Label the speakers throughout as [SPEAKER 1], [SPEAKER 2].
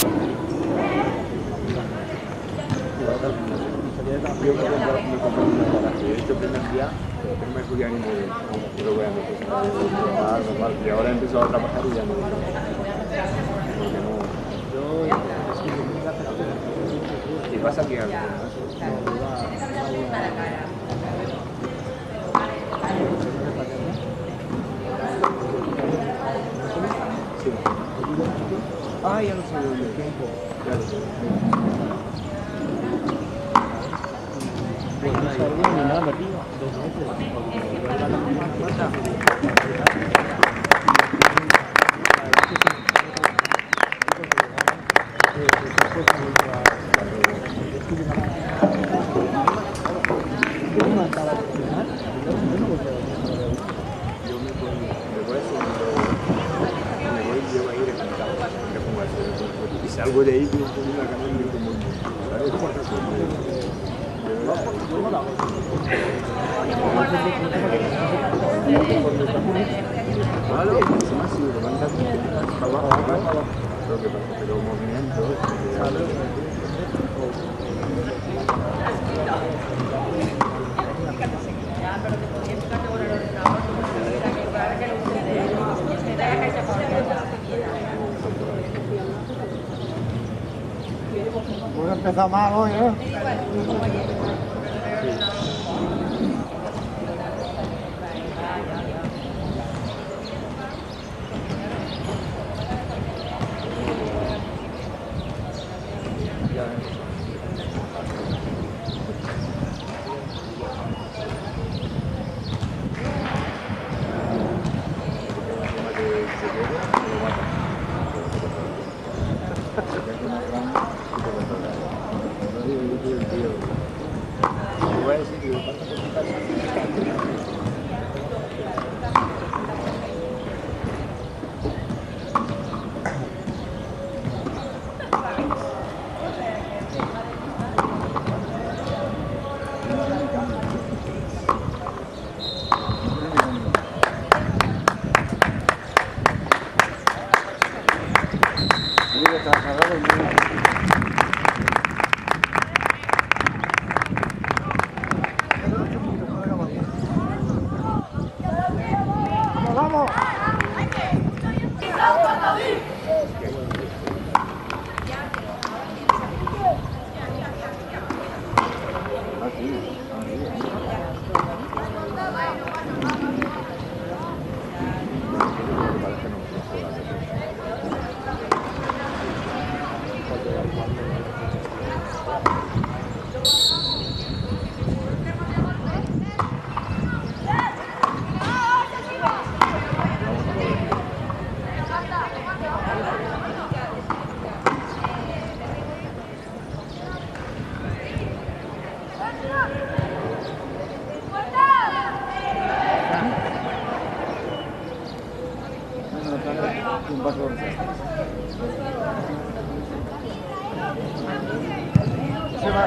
[SPEAKER 1] Yo me compré una garaje. De hecho, el primer día no me fui a ni morir. Pero bueno, pues normal. Y ahora he empezado a trabajar y ya no. Porque no. ¿Qué pasa aquí algo? Sí. Ah, ya lo sé, el tiempo. Ya lo sé.
[SPEAKER 2] Pues no está bien ni nada arriba, 2 meses.
[SPEAKER 1] Y salgo de ahí con una cámara y me como malo, es más si levantas para abajo, lo que pasa, pero movimiento,
[SPEAKER 2] Pues empezó mal hoy, ¿eh? ¡Vamos!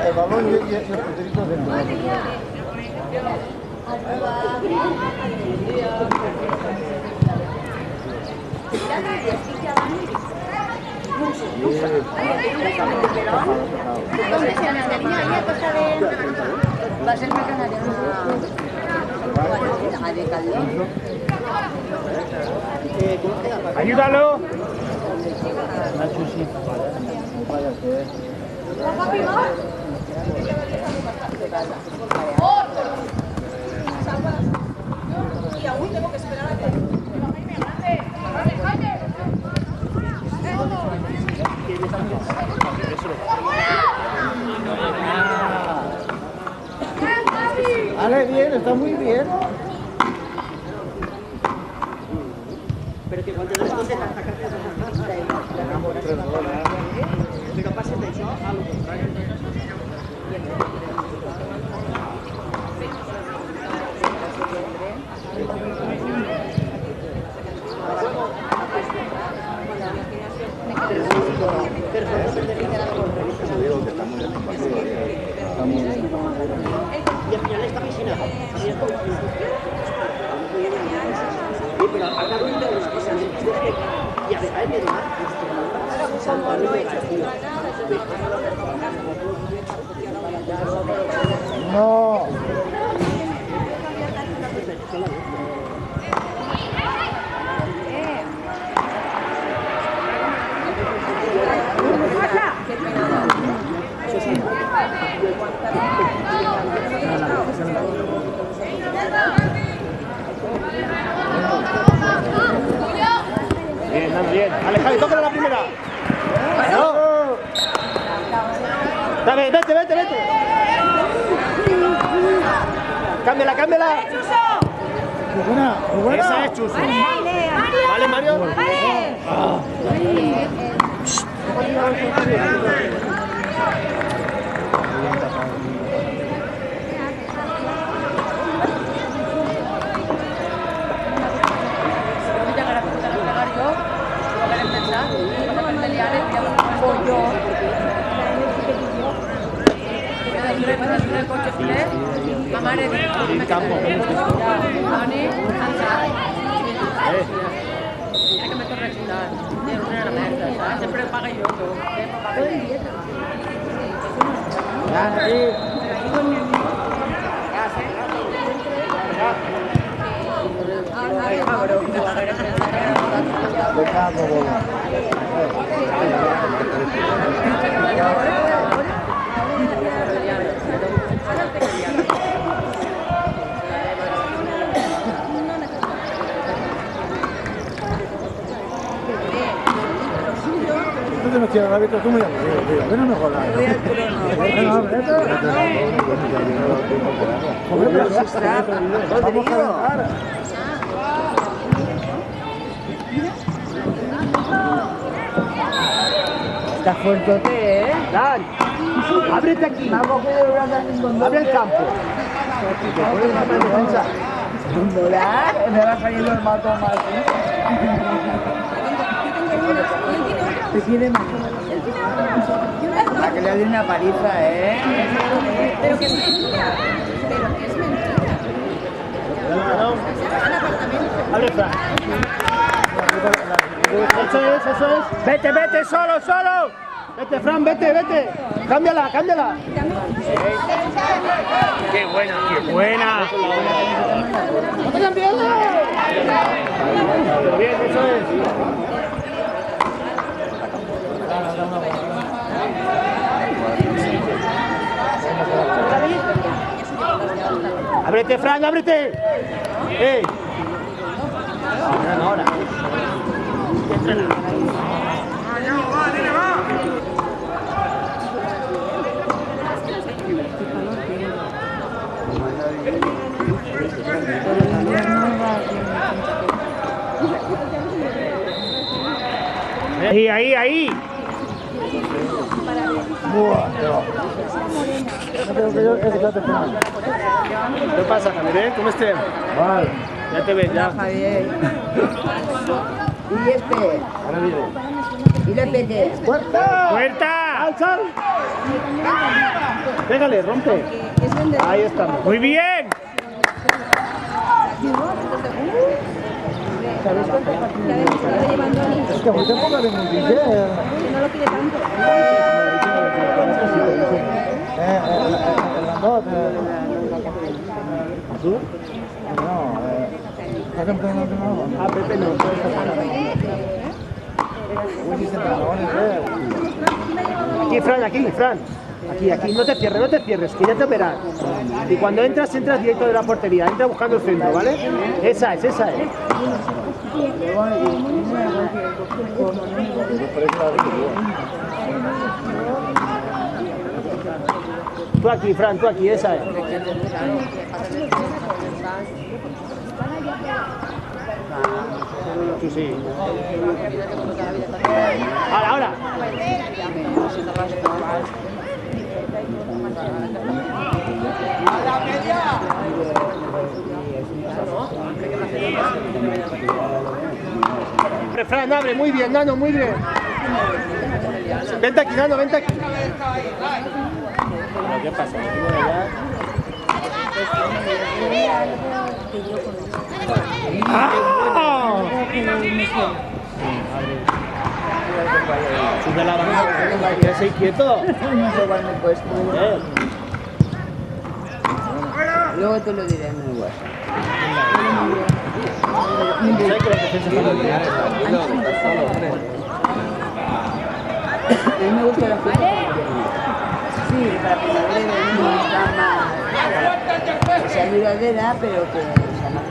[SPEAKER 2] El balón y el puterito dentro.
[SPEAKER 3] Va a ser más grande de Calderón.
[SPEAKER 2] ¡Ayúdalo!
[SPEAKER 4] Y aún tengo que esperar a que...
[SPEAKER 2] Vale, bien, está muy bien.
[SPEAKER 3] Però que quan te dones compte t'has tacat però passa d'això a lo contrari. Y al final esta piscina, pero al lado de una cosa, y a veces me da
[SPEAKER 4] como no he hecho nada,
[SPEAKER 2] No.
[SPEAKER 3] Bien, anda bien. Alejandro, tócale la primera. No. Dale, vete. Cámbiala.
[SPEAKER 2] Muy buena, muy buena.
[SPEAKER 3] Esa es Chuso. Vale, Mario.
[SPEAKER 5] In campo. Sempre paga io.
[SPEAKER 2] Tú no tienes hábito, tú muy aburrido. Ven mejor. Vamos a calentar.
[SPEAKER 3] Está fuertote, ¿eh? Dan, ábrete aquí. Abre el campo.
[SPEAKER 2] Me va saliendo el mato más.
[SPEAKER 6] Te quiere más. Para que le dé una paliza, ¿eh?
[SPEAKER 4] pero que es mentira.
[SPEAKER 3] Abre, Fran. Eso es. Vete, solo. Vete, Fran, vete. Cámbiala. Qué buena. Bien, eso es. Ábrete, Fran, ábrete. Ahora. Ahí. ¿Qué pasa, Javier? ¿Cómo estés?
[SPEAKER 2] Vale.
[SPEAKER 3] Ya te ves, ya.
[SPEAKER 6] Javier. Y este. Y le pegué.
[SPEAKER 3] ¡Puerta! ¡Sal! Pégale, rompe. Ahí estamos. ¡Muy bien!
[SPEAKER 4] ¿Sabes cuántas partida está llevando a
[SPEAKER 2] Es que muy tampoco de muy bien.
[SPEAKER 4] Que no lo quiere tanto.
[SPEAKER 2] El grandote. ¿Tú? No, ¿está campeón de nuevo?
[SPEAKER 3] Ah, Pepe no. Aquí, Fran. Aquí, no te cierres, que ya te verás. Y cuando entras directo de la portería, entra buscando el centro, ¿vale? Esa es. Tú aquí, Fran, esa es. Tú sí. Ahora. Fran, abre, muy bien, Nano, muy bien. Vente aquí, Nano, vente aquí. ¿Qué pasa? ¡Ah! Sube la mano, que se quieto.
[SPEAKER 6] No sé cuál me he puesto. Luego te lo diré en el WhatsApp.
[SPEAKER 3] ¿Sabes que la defensa está muy bien?
[SPEAKER 6] A mí me gusta la fruta. Sí, para primavera no está más. O sea, duradera, pero que sea más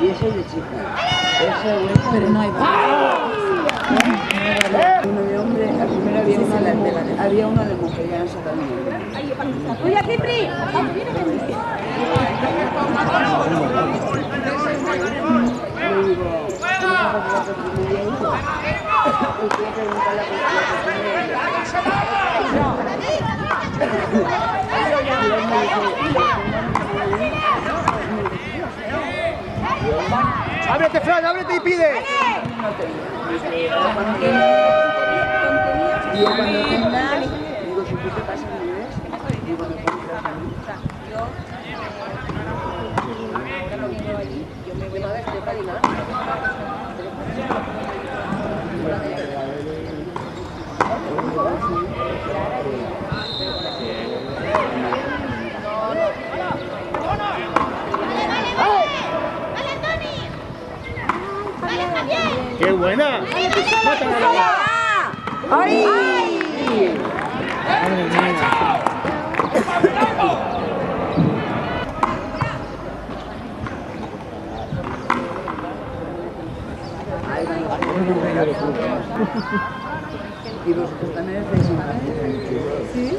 [SPEAKER 6] y eso es de chica. Eso es pero no hay uno de hombre, la primera había una de mujer, ya no sé también.
[SPEAKER 4] ¡Oye, Cipri!
[SPEAKER 6] Le digo, ¿cómo vas a hacer la primera hijo? Y quiero preguntarle
[SPEAKER 3] ¡Ábrete, Fran! ¡Ábrete y pide!
[SPEAKER 6] y yo cuando tenga, digo, si tú te pasas mi vez, digo, me compras a mí.
[SPEAKER 3] ¡Qué buena!
[SPEAKER 6] ¡Ay! Y vosotros también hacéis una. ¿Sí?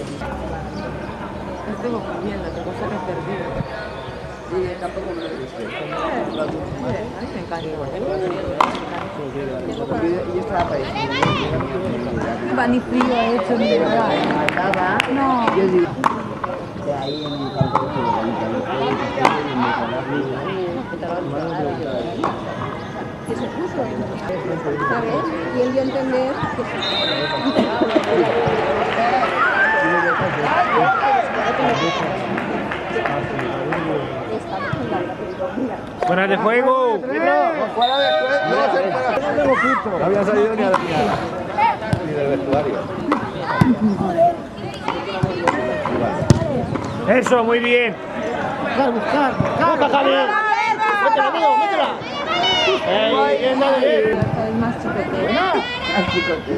[SPEAKER 6] Estuvo muy bien, la cosa que he perdido. Y tampoco me lo he visto. A mí me encanta. Yo estaba para eso.
[SPEAKER 4] Va ni frío ha hecho ni
[SPEAKER 6] Pero
[SPEAKER 4] nada.
[SPEAKER 6] me mataba.
[SPEAKER 4] No.
[SPEAKER 6] Yo digo, de ahí en mi campo de
[SPEAKER 4] Que se puso, ¿sabes? Y él dio a entender
[SPEAKER 3] ¡Fuera de juego!
[SPEAKER 2] Fuera de juego, no se fuera.
[SPEAKER 1] No había salido ni a la final. Ni del vestuario.
[SPEAKER 3] ¡Eso, muy bien!
[SPEAKER 2] Buscar.
[SPEAKER 3] ¡Busca, Javier! ¡Métela, amigo, métela! ¡Bien, dale!
[SPEAKER 4] es más chicote.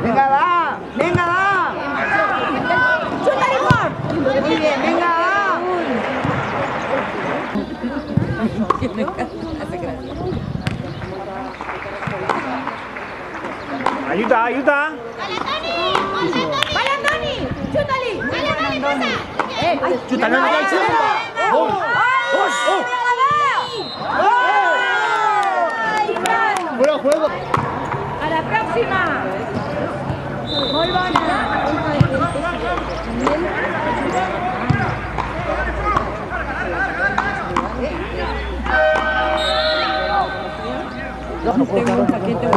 [SPEAKER 6] venga, va, venga, va. Muy bien, venga, va.
[SPEAKER 3] ¡Ayuda, ayuda!
[SPEAKER 4] ¡Vale, Antoni! ¡Chútali! ¡Vale, Antoni, pasa!
[SPEAKER 3] ¡Chuta, no, no, no! ¡Fuera de juego!
[SPEAKER 4] ¡A la próxima! Muy buena. Tengo un paquete de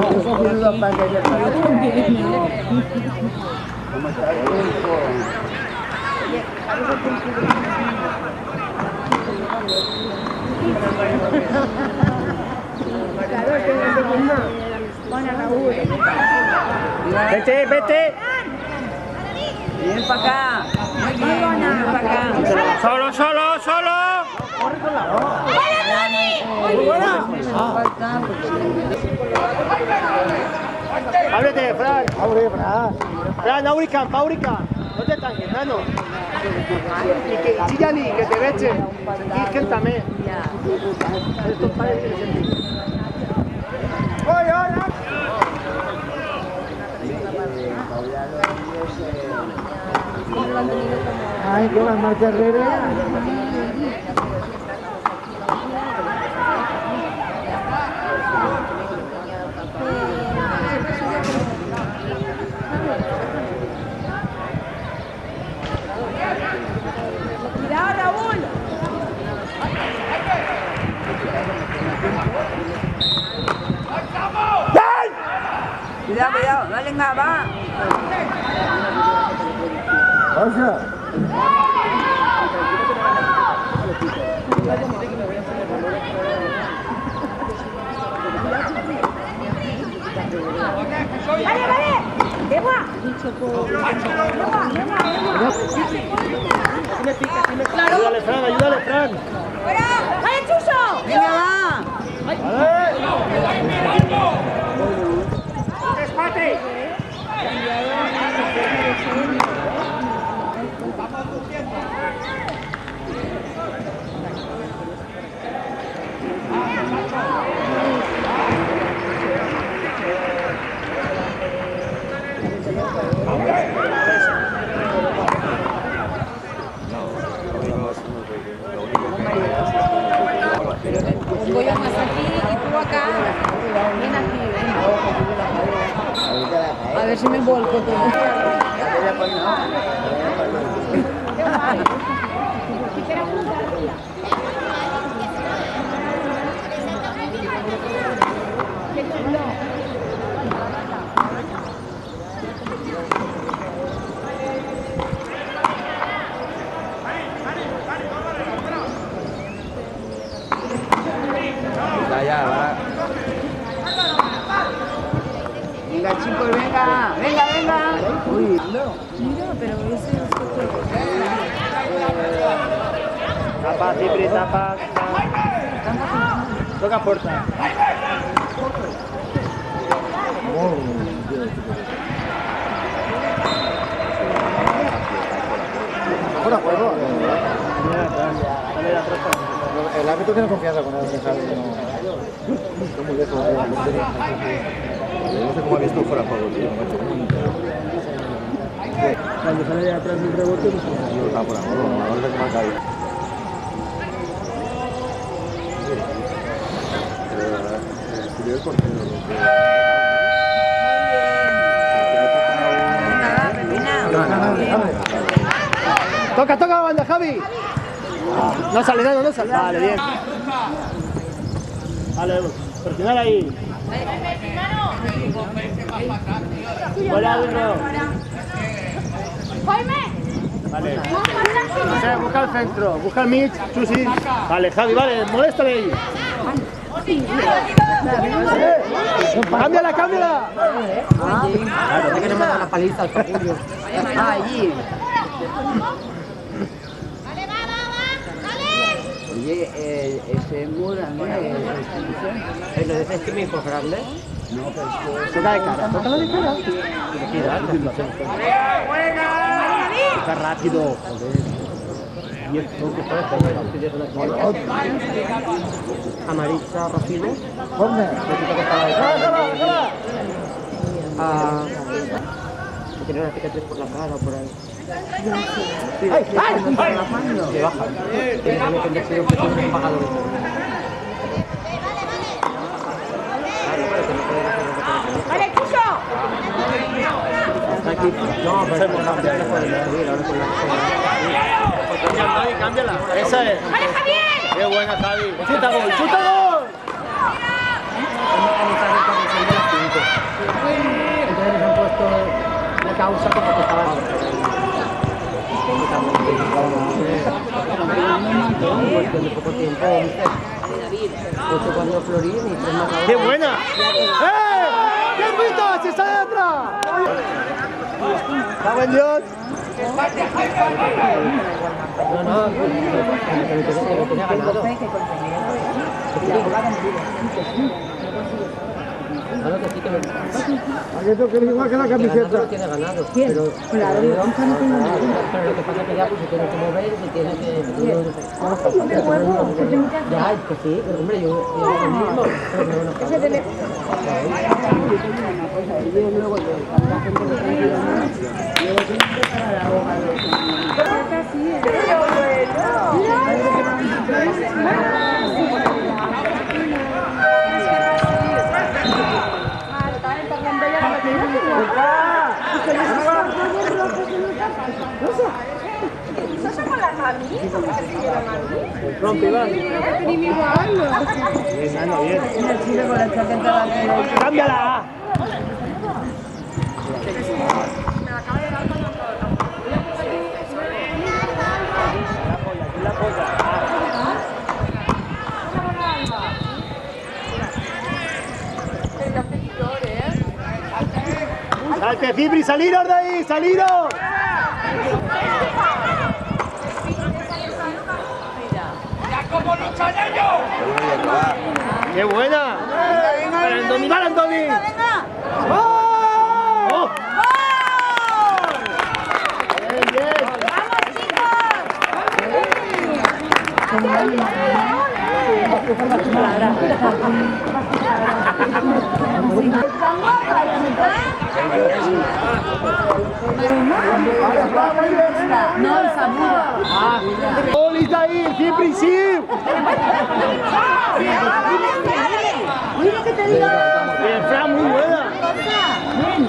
[SPEAKER 6] ¿Cómo está el tiempo?
[SPEAKER 4] Bueno, Raúl.
[SPEAKER 3] ¡Vete, vete!
[SPEAKER 6] Bien para acá. Muy bien, bien para acá.
[SPEAKER 3] ¡Solo, solo, solo!
[SPEAKER 6] Muy buena. Falta.
[SPEAKER 3] ¡Ábrete, Fran!
[SPEAKER 2] Abre, Fran.
[SPEAKER 3] Fran, Aurican, no te tanques, nano. Y que chillali, que te vechen. Y que también. Estos padres que se entienden.
[SPEAKER 2] Ay, con las marchas Herrera.
[SPEAKER 4] Cuidado, Raúl.
[SPEAKER 6] Cuidado, cuidado. Dale, venga, va.
[SPEAKER 2] Pasa.
[SPEAKER 4] Vale, vale. Deba. Dicho por...
[SPEAKER 3] Ayúdale, Fran, ayúdale, Fran.
[SPEAKER 4] ¡Vale, Chuso!
[SPEAKER 6] Venga, va.
[SPEAKER 4] Pongo yo más aquí y tú acá. Ven aquí, ven. A ver si me vuelco todo.
[SPEAKER 1] Ya, va.
[SPEAKER 6] Venga, chicos, venga. Venga, venga. Uy,
[SPEAKER 4] Mira, pero ese es otro.
[SPEAKER 3] Tapa, Cipri, tapa. Toca puerta.
[SPEAKER 2] Fuera juego. El árbitro tiene confianza con el Javi, no. Está muy lejos.
[SPEAKER 1] No sé cómo ha visto fuera juego, tío.
[SPEAKER 3] Cuando sale de atrás del rebote,
[SPEAKER 1] No está por amor, no sé cómo ha caído. Estudió el portero,
[SPEAKER 3] Toca la banda, Javi. No sale nada, no sale. Vale, bien. Vale, presionar ahí. Hola, Bruno. Vale. José, busca el centro, busca el Mitch, Chusi. Vale, Javi, vale, moléstale ahí. Cámbiala, cámbiala.
[SPEAKER 6] claro, que no me da la paliza al capullo. Allí. Oye, ese muro, ¿no? ¿Pero de ese streaming por grande? No, pero
[SPEAKER 3] Toca de cara, tócalo de cara. Está rápido, joder. Y el toque para Amarilla, rápido.
[SPEAKER 2] ¿Dónde?
[SPEAKER 3] Tiene una cicatriz por la cara o por ahí.
[SPEAKER 6] ¡ay! ¡Ay!
[SPEAKER 3] Le baja. Tiene que ser un pequeño pagador.
[SPEAKER 4] ¡Vale, Chuso!
[SPEAKER 3] Aquí. No, pero es cambiarla por el subir, ahora con la Javi, cámbiala. Esa es.
[SPEAKER 4] ¡Vale, Javier!
[SPEAKER 3] Qué buena, Javi. ¡Chuta gol! ¡Chuta gol! Entonces les han puesto la causa como que estaban. Cuestión de poco tiempo, ¿viste? 8 cuando Florín y 3 más ahora. ¡Qué buena! ¡Qué bonito! ¡Se está de atrás! ¡Está buen Dios! No, lo tenía ganado. Claro que sí que
[SPEAKER 2] Aquello que es igual que la camiseta.
[SPEAKER 3] lo tiene ganado. Pero claro, pero lo que pasa es que ya pues, se tiene que mover, se tiene que... Ya, pues sí, pero hombre, yo lo mismo.
[SPEAKER 4] Ese teléfono.
[SPEAKER 3] Rompe, Iván. Bien. ¡Cámbiala! Fuerte, Cipri, saliros de ahí, saliros. ¡Qué buena! ¡Para Andoni, para Andoni! ¡Oh! ¡Bien, bien!
[SPEAKER 6] No, el Samuel.
[SPEAKER 3] ¡Oli, Zahir! ¡Cipri, sí!
[SPEAKER 4] Mira que te digo.
[SPEAKER 3] Bien, Fran, muy buena.
[SPEAKER 4] Ven.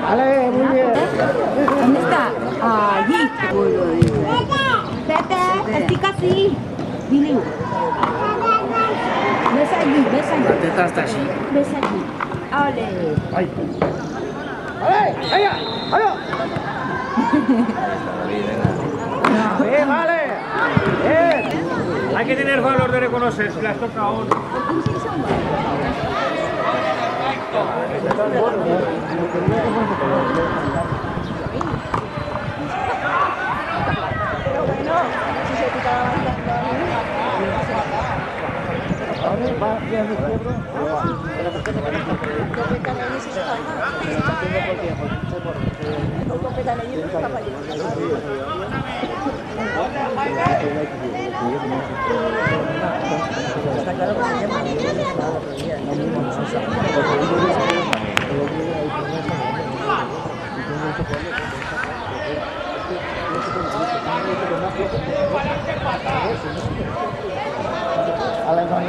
[SPEAKER 3] Vale, muy bien.
[SPEAKER 4] ¿Dónde está? Allí. Vete, estic así. Dile. Ves allí, ves allí.
[SPEAKER 3] La teta está así.
[SPEAKER 4] Ves allí. Ole.
[SPEAKER 3] ¡Ay! ¡Vale! ¡Venga! ¡Vaya! ¡Bien, vale! ¡Bien!
[SPEAKER 7] Hay que tener valor de reconocer si las toca o no.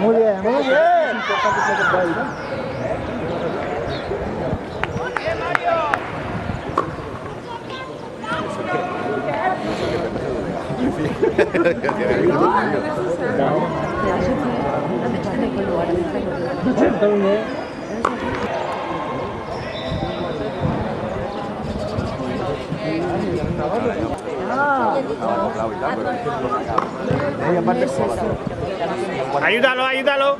[SPEAKER 2] Muy bien, muy bien.
[SPEAKER 7] Ayúdalo, ayúdalo.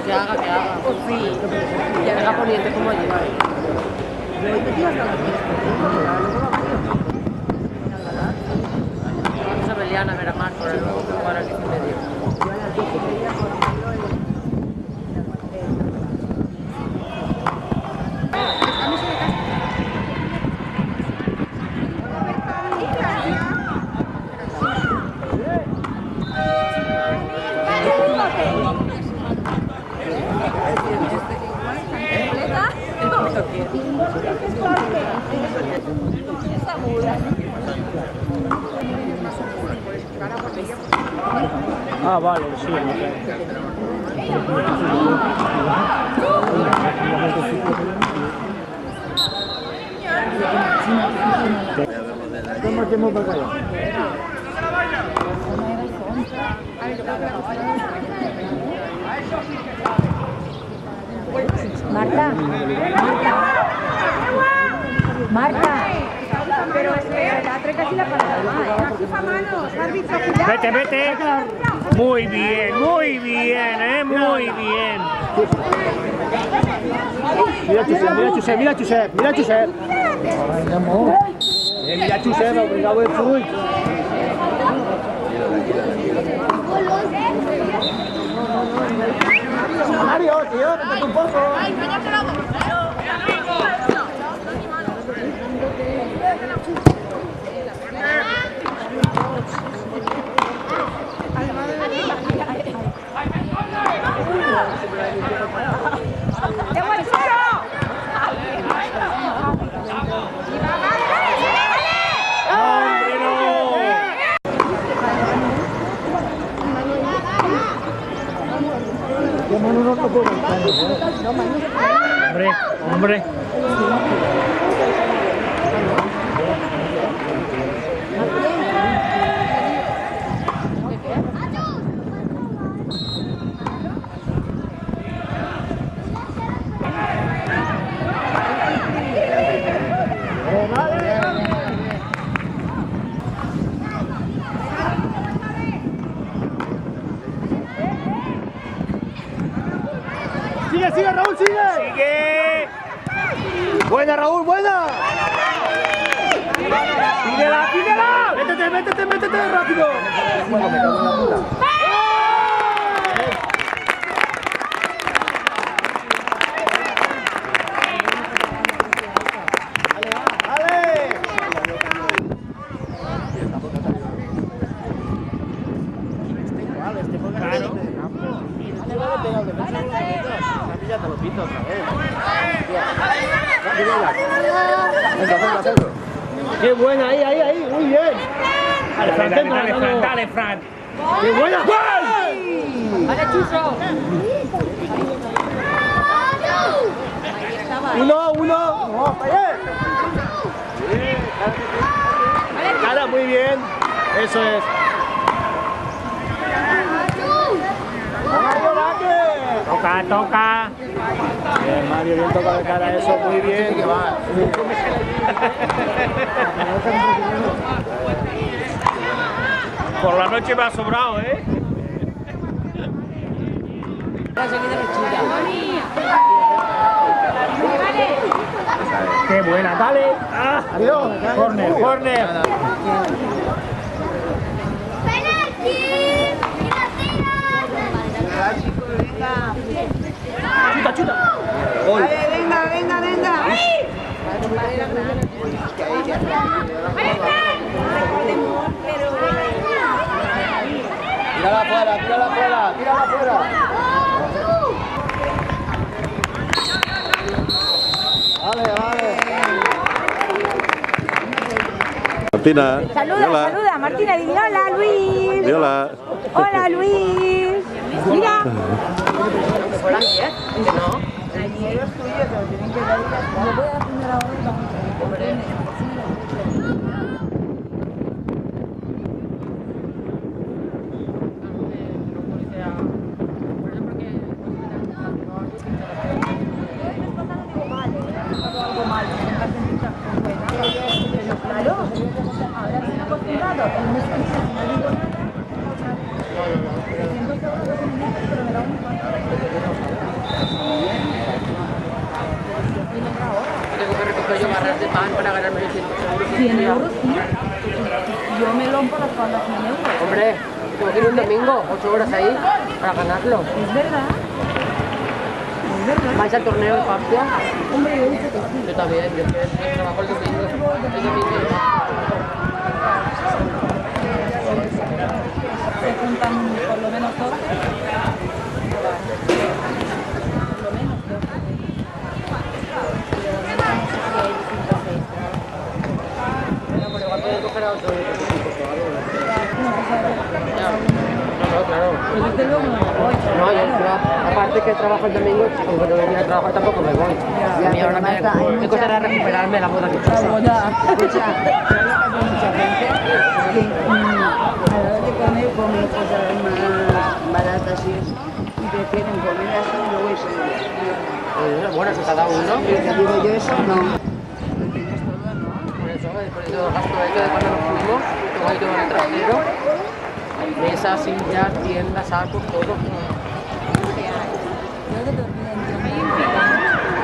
[SPEAKER 6] Que haga. Sí. Que haga poniente como llevar. Vamos a Beliana a ver a Marco, para luego jugar al 10 y medio.
[SPEAKER 3] Ah, vale, sí.
[SPEAKER 2] ¿Cómo hacemos para allá?
[SPEAKER 4] Marta. Marta. Pero es que la casi la palabra.
[SPEAKER 7] Vete, vete. Muy bien, muy bien.
[SPEAKER 3] Mira Josep. Mira Josep, obligado el full.
[SPEAKER 2] Mario, tío, métete un poco. Que Manu no puede estar,
[SPEAKER 7] Hombre.
[SPEAKER 3] Sigue, sigue, Raúl, sigue.
[SPEAKER 7] Sigue.
[SPEAKER 3] Buena, Raúl, buena.
[SPEAKER 7] Pídela, pídela.
[SPEAKER 3] Métete, métete, métete, rápido.
[SPEAKER 2] Bueno, me cago en la puta.
[SPEAKER 3] Qué buena, ahí, muy bien.
[SPEAKER 7] Dale, Fran, dale, Fran, dale, Fran.
[SPEAKER 3] Qué buena.
[SPEAKER 5] Vale, Chuso.
[SPEAKER 3] Uno. No, Cara, muy bien. Eso es. Mario,
[SPEAKER 7] Toca, toca.
[SPEAKER 3] Bien, Mario, bien tocado de cara, eso, muy bien.
[SPEAKER 7] Por la noche me ha sobrado, ¿eh?
[SPEAKER 3] Qué buena, dale. Adiós.
[SPEAKER 7] Corner, corner.
[SPEAKER 3] Chuta. Gol.
[SPEAKER 6] Venga.
[SPEAKER 2] Tírala afuera. Vale.
[SPEAKER 8] Martina.
[SPEAKER 4] Saluda, Martina, dile hola, Luis.
[SPEAKER 8] Hola.
[SPEAKER 4] Hola, Luis. Mira.
[SPEAKER 6] Tengo que recoger yo barras de pan para ganarme 100 euros.
[SPEAKER 5] Yo me lompo las espalda 100 euros.
[SPEAKER 6] Hombre, tengo que ir un domingo, 8 horas ahí, para ganarlo.
[SPEAKER 5] Es verdad.
[SPEAKER 6] ¿Vais al torneo de Partia? Hombre, yo dice que sí. Yo también, yo trabajo el domingo.
[SPEAKER 5] Se juntan por lo menos 12. Por lo menos 12.
[SPEAKER 6] Puedo coger a 8 No, claro.
[SPEAKER 5] Pues desde luego no voy.
[SPEAKER 6] No, yo aparte que trabajo el domingo, aunque no venía a trabajar tampoco me voy. Y a mí ahora me costará recuperarme la boda que he hecho.
[SPEAKER 5] La boda.
[SPEAKER 4] Escucha, hay mucha gente que a la hora de comer come cosas más baratas y eso, y prefieren comer así y luego irse.
[SPEAKER 6] Bueno, eso cada uno.
[SPEAKER 4] Te digo yo eso, no.
[SPEAKER 6] Por eso, después de todo el gasto de cuando nos fuimos, todo ahí todo en el trasero. Mesas, sillas, tiendas, sacos, todo.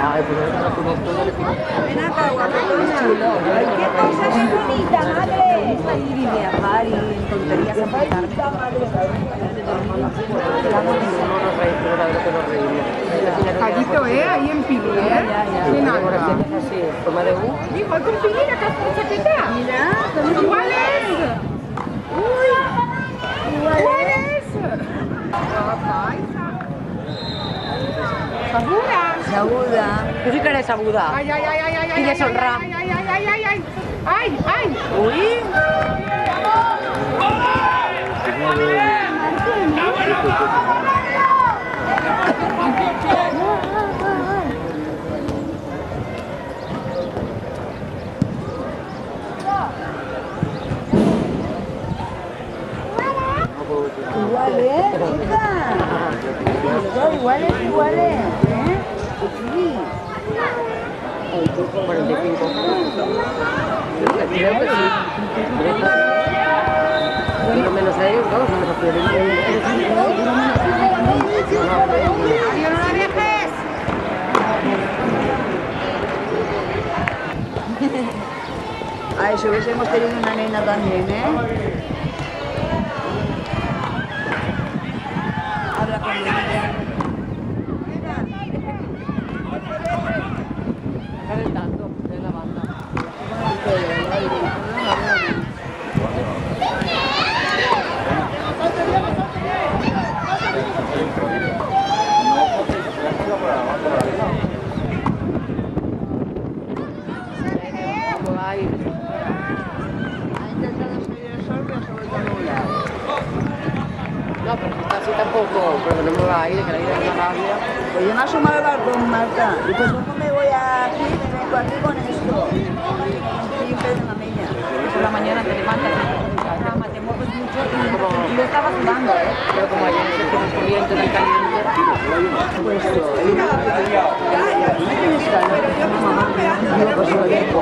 [SPEAKER 6] Ay, pues nosotros nos fuimos todo, le fuimos.
[SPEAKER 4] Ven acá, guapetona. Ay, qué cosa tan bonita, madre. Ir y viajar y tonterías a faltar.
[SPEAKER 6] No nos
[SPEAKER 5] igual con Pilina, que hace chaqueta.
[SPEAKER 4] Mira, son
[SPEAKER 5] ¡Iguales! ¡Uy! ¡Iguales! ¡Segura!
[SPEAKER 4] Segura.
[SPEAKER 6] Tú sí que eres aguda.
[SPEAKER 5] ¡Ay, ay, ay, ay, ay!
[SPEAKER 6] Y deshonra.
[SPEAKER 5] ¡Ay, ay, ay, ay, ay, ay! ¡Ay, ay!
[SPEAKER 6] Uy.
[SPEAKER 4] Iguales, hija. Son iguales, iguales. ¿Eh? Sí.
[SPEAKER 6] 45. Creo que sí. Uno menos a ellos, ¿no? No me refiero.
[SPEAKER 5] ¡Adiós, no la dejes!
[SPEAKER 4] Ay, si hubiésemos tenido una nena también, ¿eh? Habla con ella.
[SPEAKER 6] Calentando de la banda.
[SPEAKER 4] Ha intentado salir el sol, pero se ha vuelto a nublar.
[SPEAKER 6] No, pero así tampoco, porque no me va a ir, que la vida es una rabia.
[SPEAKER 4] Pues yo me asomo al balcón, Marta. Y pues ¿cómo me voy aquí? Me vengo aquí con esto. Y un pez de mamella.
[SPEAKER 5] Por la mañana te levantas de la cama, te mueves mucho y yo estaba sudando, ¿eh?
[SPEAKER 6] Pero como ayer se fue caliente, tan caliente.
[SPEAKER 4] Puesto. Y no tienes calor. Digo, pues lo dejo.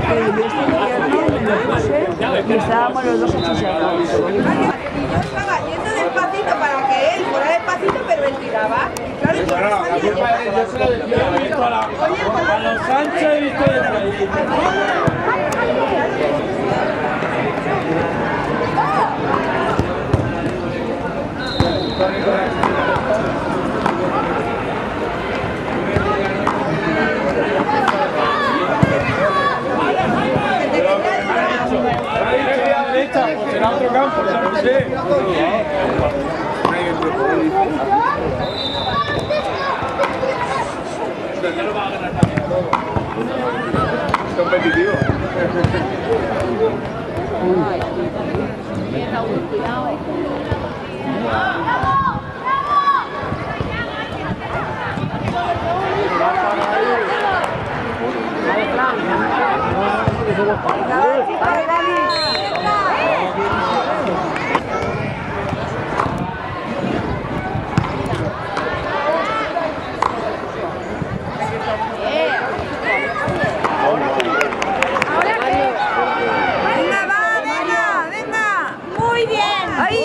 [SPEAKER 4] Pero yo este invierno me lo puse y estábamos los dos achichados.
[SPEAKER 9] Y yo estaba yendo despacito para que él fuera despacito, pero él tiraba. Y claro, yo no sabía.
[SPEAKER 7] Yo se lo decía, he visto a los Sánchez, he visto pues será otro campo, ya no sé. Es competitivo.
[SPEAKER 9] Venga, va, venga, venga. Muy bien. ¡Ay!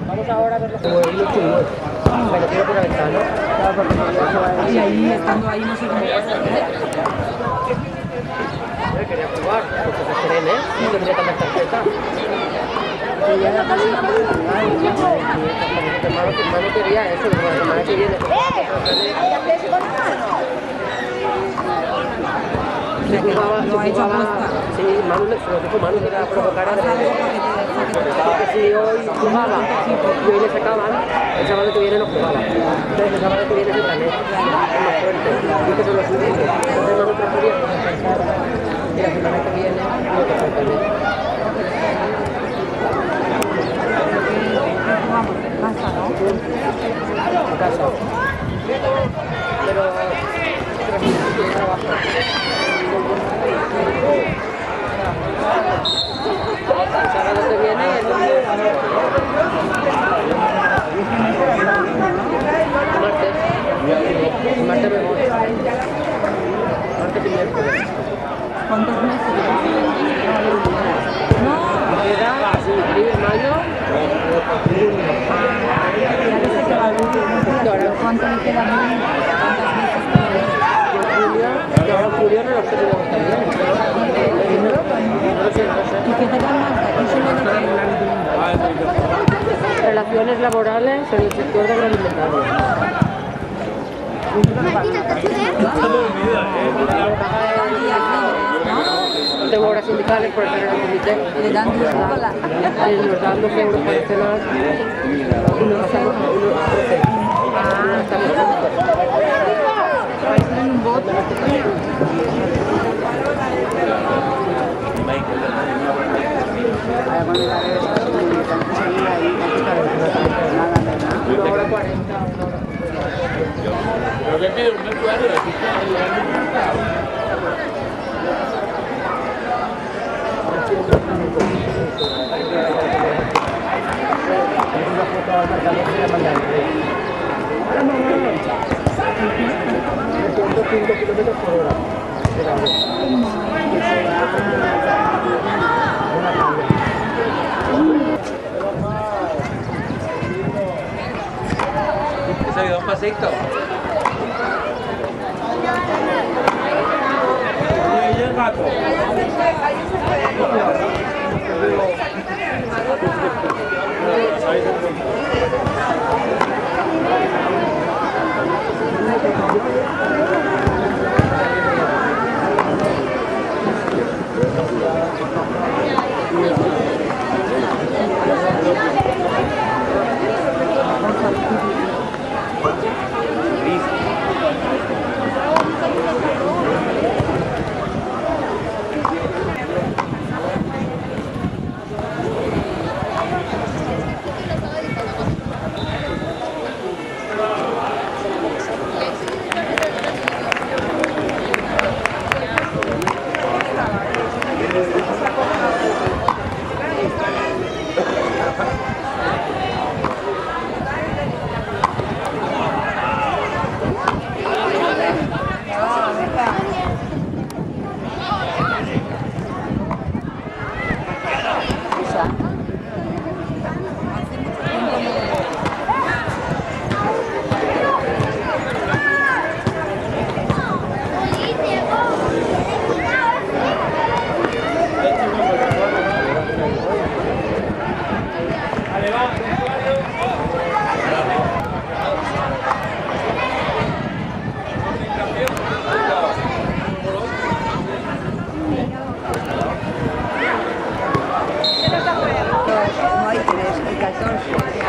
[SPEAKER 6] Vamos ahora a ver los juegos. Pero quiero por la ventana.
[SPEAKER 5] Y ahí, estando ahí, no sé cómo pasa.
[SPEAKER 6] Quería jugar, porque se creen, ¿eh? No tendría tantas tarjetas.
[SPEAKER 4] Y ya la casi no puedo jugar.
[SPEAKER 6] Mi hermano quería eso, pero la semana que viene. Se jugaba, sí, Manu le dijo Manu que era provocar a porque si hoy jugaba y hoy le sacaban, el sábado que viene no jugaba. Entonces el sábado que viene es otra vez, es más fuerte. Y que son los únicos. Entonces Manu prefería descansar y la semana que viene no te falta bien.
[SPEAKER 5] Vamos, casa, ¿no?
[SPEAKER 6] En casa. Pero trabajo. El sábado que viene y el domingo. Martes me voy. Martes y miércoles.
[SPEAKER 5] ¿Cuántos meses?
[SPEAKER 6] Me queda, sí,
[SPEAKER 5] queda bien tantas veces
[SPEAKER 3] Que ahora Julio no lo sé si le gusta bien.
[SPEAKER 5] y que te dan más aquí solo de
[SPEAKER 3] Relaciones laborales en el sector de agroalimentario. Tengo horas sindicales por estar en el comité.
[SPEAKER 5] le dan 10 dólares.
[SPEAKER 3] Nos dan 12 euros para cenar y nos estamos
[SPEAKER 5] Hay un bot.
[SPEAKER 7] ¿Se ha ido un paseito? ¿Y el gato?
[SPEAKER 4] No hay 3, hay 14.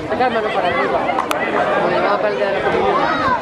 [SPEAKER 3] Saca mano para arriba. Como va para el día de la comunión.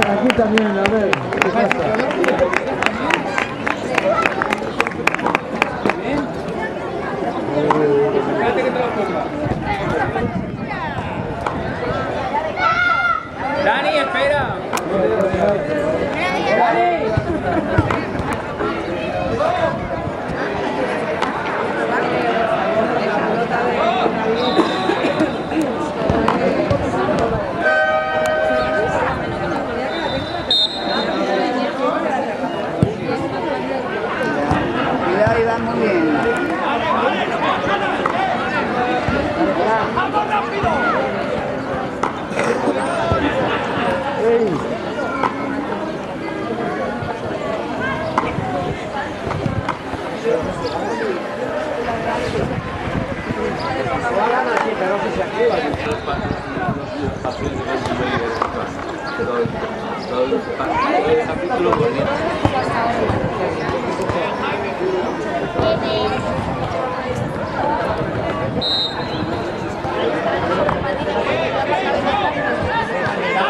[SPEAKER 2] Aquí también, a ver, ¿qué pasa?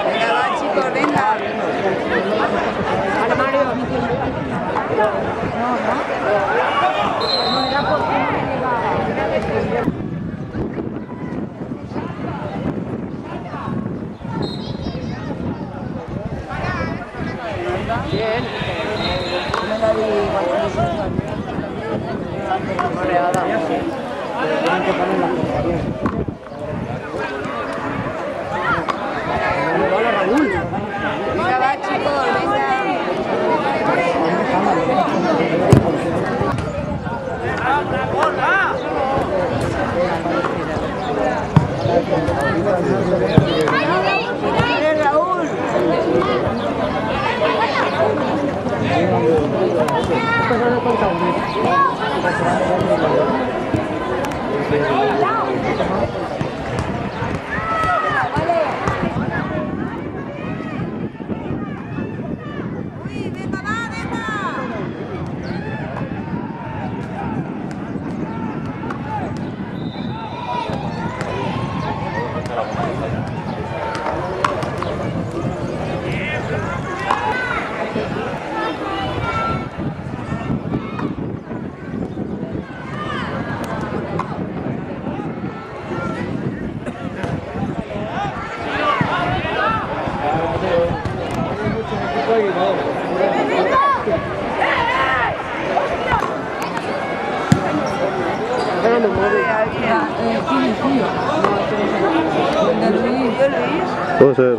[SPEAKER 4] Venga, va, chicos, venga.
[SPEAKER 5] Vale, Mario.
[SPEAKER 4] Venga, va, chicos, venga. ¡Vale, Raúl!
[SPEAKER 9] Uy, venga, va, venga.
[SPEAKER 8] Puede ser.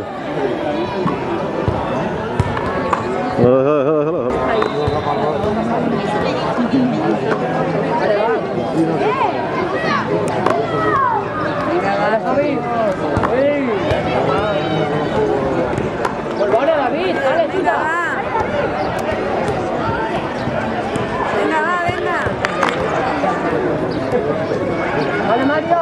[SPEAKER 8] Déjalo.
[SPEAKER 5] Pues bueno, David, dale,
[SPEAKER 4] Venga,
[SPEAKER 5] tira.
[SPEAKER 4] va. Venga, va, venga.
[SPEAKER 5] Vale, Mario.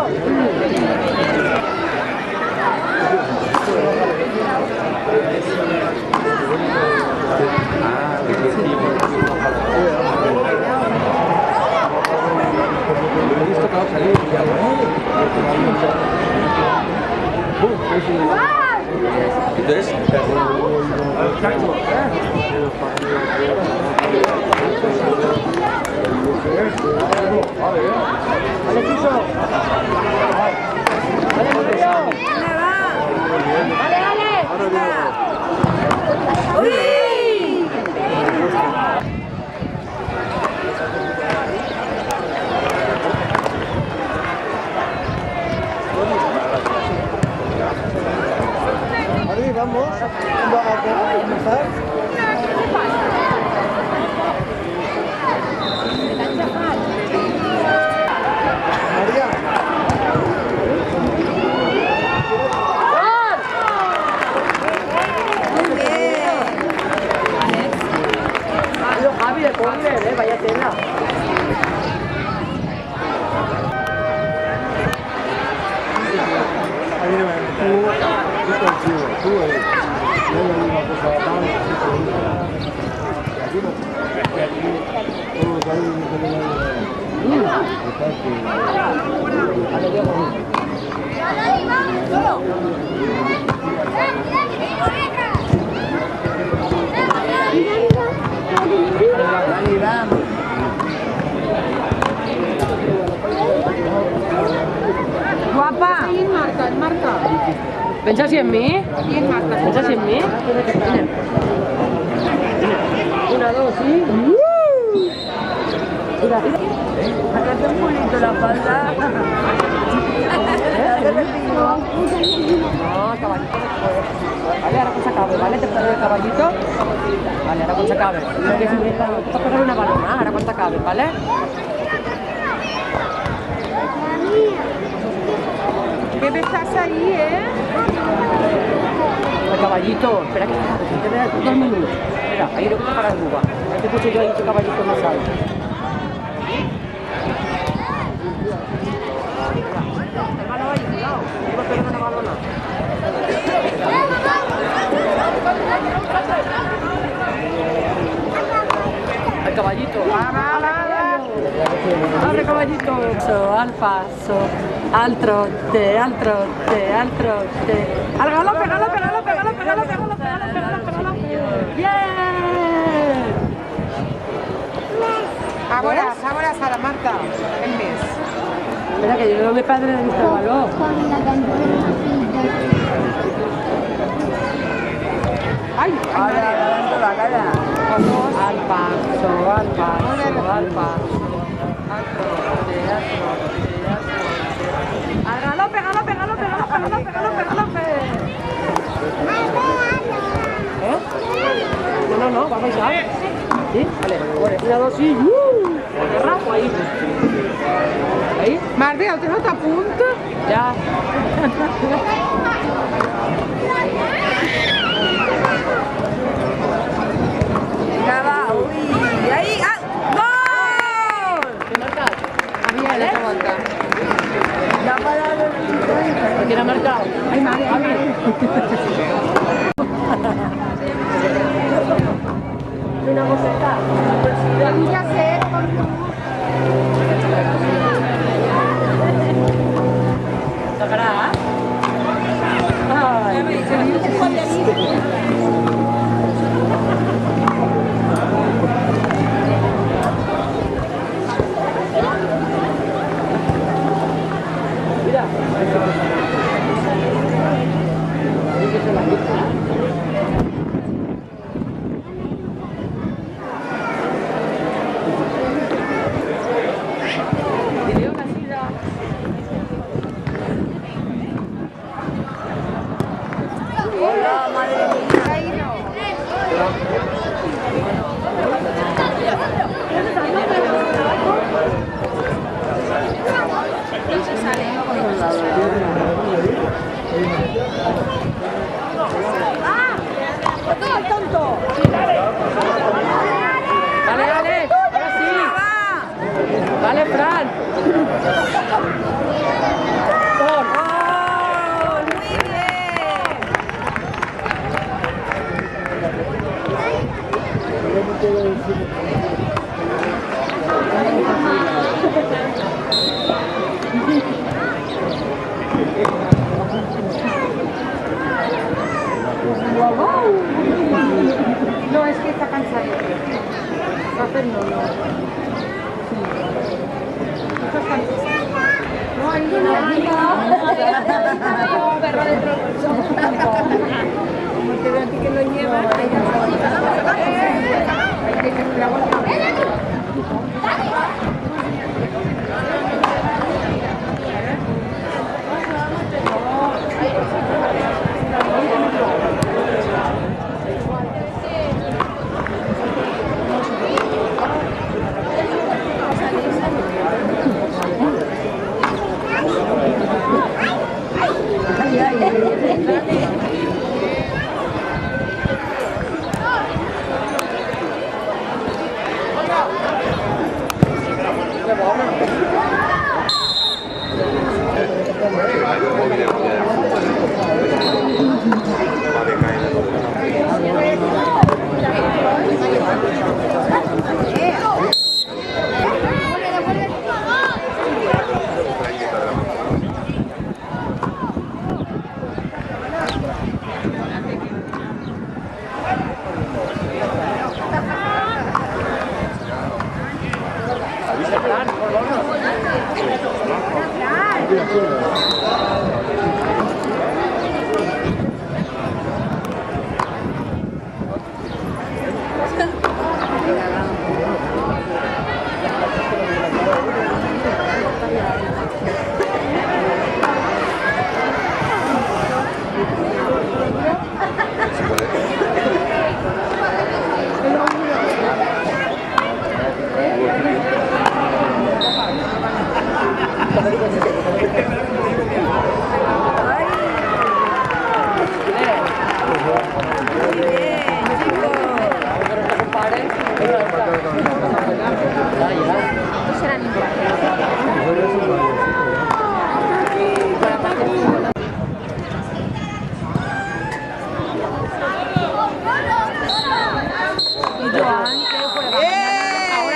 [SPEAKER 4] Venga, va.
[SPEAKER 5] Dale, dale.
[SPEAKER 4] Venga. ¡Uy!
[SPEAKER 2] Mari, vamos a empezar. María.
[SPEAKER 4] Muy bien.
[SPEAKER 5] Javi de córner, vaya tela.
[SPEAKER 4] Vale, vamos.
[SPEAKER 5] Guapa. ¿Quién marca? ¿El marca? ¿Pensas en mí? ¿Quién marca? ¿Pensas en mí? Una, dos, ¿sí?
[SPEAKER 4] Sacaste un bonito la falda.
[SPEAKER 5] No, caballito después. Vale, ahora cuando se acabe, ¿vale? Te pongo el caballito. Vale, ahora cuando se acabe. Porque si me toca coger una balona, ahora cuando se acabe, ¿vale?
[SPEAKER 9] ¿Qué estás ahí,
[SPEAKER 5] El caballito, espera que te vea 2 minutos. Espera, ahí lo que te para el buba. Ahí te puse yo ahí tu caballito me sale. Corre caballito. Al paso, al trote, al trote, al trote. Al galope, galope, galope, galope, galope, galope, galope, galope, galope. Bien.
[SPEAKER 6] Ahora Sara Marta, el mes.
[SPEAKER 5] Espera que yo veo a mi padre de vista balón.
[SPEAKER 6] Ay, ahora dando la cara.
[SPEAKER 5] Al paso, al paso, al paso. Al trote, al trote, al trote. Al galope, galope, galope, galope, galope, galope, galope. ¿Eh? No, vamos ya. ¿Sí? Vale, una, dos y... Agarrado ahí. Ahí.
[SPEAKER 6] Marta, ¿usted no está a punto?
[SPEAKER 5] Ya.
[SPEAKER 9] Nada, uy, ahí, ¡gol!
[SPEAKER 5] ¿Qué marcas?
[SPEAKER 6] Había la vuelta.
[SPEAKER 5] ¿Por quién ha marcado?
[SPEAKER 6] Ay, madre, a ver.
[SPEAKER 5] Una cosita.
[SPEAKER 6] Ya sé.
[SPEAKER 5] ¿Tocará? Ay, mira.
[SPEAKER 9] Hola, madre mía. Ahí no. ¡Ah! ¡Todo el tonto!
[SPEAKER 5] Dale, dale. Ahora sí. Dale, Fran. Gol.
[SPEAKER 9] ¡Gol! ¡Muy bien!
[SPEAKER 6] No, es que está cansado. Rafael no. Estás cansado. No, ahí no. Perro dentro del bolso. Como te veo a ti que lo llevas, ahí ya hay que esperar.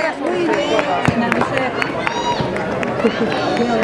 [SPEAKER 9] Muy bien.
[SPEAKER 5] Gracias.